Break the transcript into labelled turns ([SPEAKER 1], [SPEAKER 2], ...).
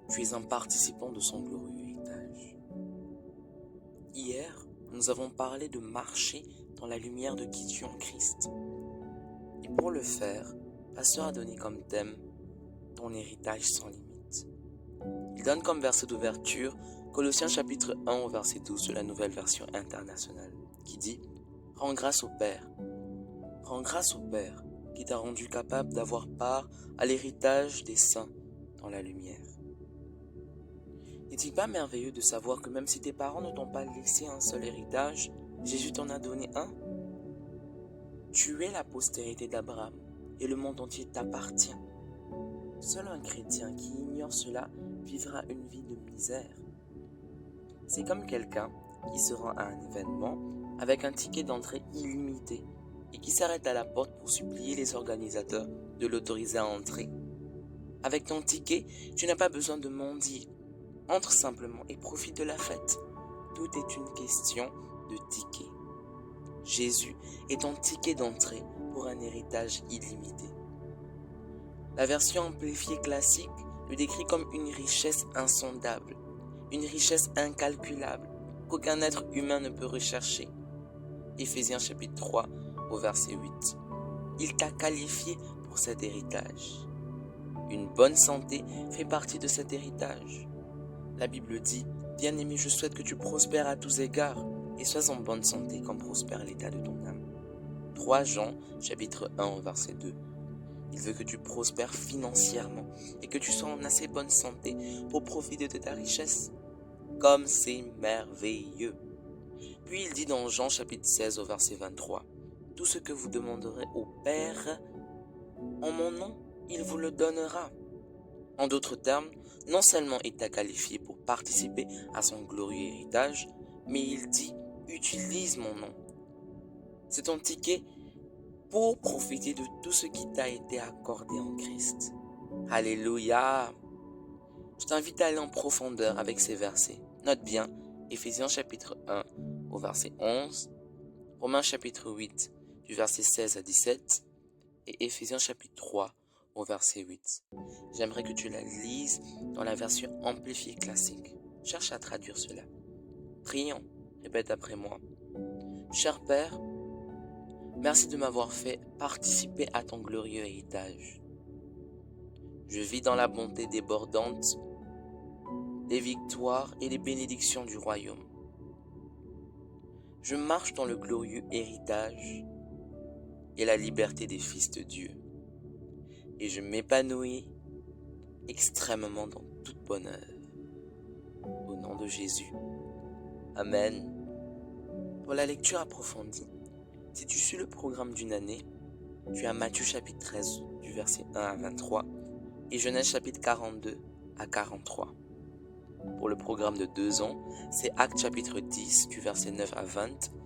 [SPEAKER 1] tu es un participant de son glorieux héritage. Hier, nous avons parlé de marcher dans la lumière de qui tu es en Christ. Et pour le faire, Pasteur a donné comme thème ton héritage sans limite. Il donne comme verset d'ouverture Colossiens chapitre 1 au verset 12 de la nouvelle version internationale, qui dit « Rends grâce au Père. Rends grâce au Père qui t'a rendu capable d'avoir part à l'héritage des saints dans la lumière. » N'est-il pas merveilleux de savoir que même si tes parents ne t'ont pas laissé un seul héritage, Jésus t'en a donné un? Tu es la postérité d'Abraham et le monde entier t'appartient. Seul un chrétien qui ignore cela vivra une vie de misère. C'est comme quelqu'un qui se rend à un événement avec un ticket d'entrée illimité et qui s'arrête à la porte pour supplier les organisateurs de l'autoriser à entrer. Avec ton ticket, tu n'as pas besoin de mendier. Entre simplement et profite de la fête. Tout est une question de ticket. Jésus est ton ticket d'entrée pour un héritage illimité. La version amplifiée classique le décrit comme une richesse insondable, une richesse incalculable qu'aucun être humain ne peut rechercher. Éphésiens chapitre 3 au verset 8. Il t'a qualifié pour cet héritage. Une bonne santé fait partie de cet héritage. La Bible dit, « Bien-aimé, je souhaite que tu prospères à tous égards et sois en bonne santé comme prospère l'état de ton âme. » 3 Jean, chapitre 1, au verset 2. Il veut que tu prospères financièrement et que tu sois en assez bonne santé pour profiter de ta richesse. Comme c'est merveilleux. Puis il dit dans Jean, chapitre 16, au verset 23, « Tout ce que vous demanderez au Père en mon nom, il vous le donnera. » En d'autres termes, non seulement il t'a qualifié pour participer à son glorieux héritage, mais il dit « Utilise mon nom ». C'est ton ticket pour profiter de tout ce qui t'a été accordé en Christ. Alléluia! Je t'invite à aller en profondeur avec ces versets. Note bien, Éphésiens chapitre 1 au verset 11, Romains chapitre 8 du verset 16 à 17 et Éphésiens chapitre 3 au verset 8. J'aimerais que tu la lises dans la version amplifiée classique. Cherche à traduire cela. Prions, répète après moi. Cher Père, merci de m'avoir fait participer à ton glorieux héritage. Je vis dans la bonté débordante des victoires et des bénédictions du royaume. Je marche dans le glorieux héritage et la liberté des fils de Dieu. Et je m'épanouis extrêmement dans tout bonheur. Au nom de Jésus. Amen. Pour la lecture approfondie, si tu suis le programme d'une année, tu as Matthieu chapitre 13 du verset 1 à 23 et Genèse chapitre 42 à 43. Pour le programme de 2 ans, c'est Actes chapitre 10 du verset 9 à 20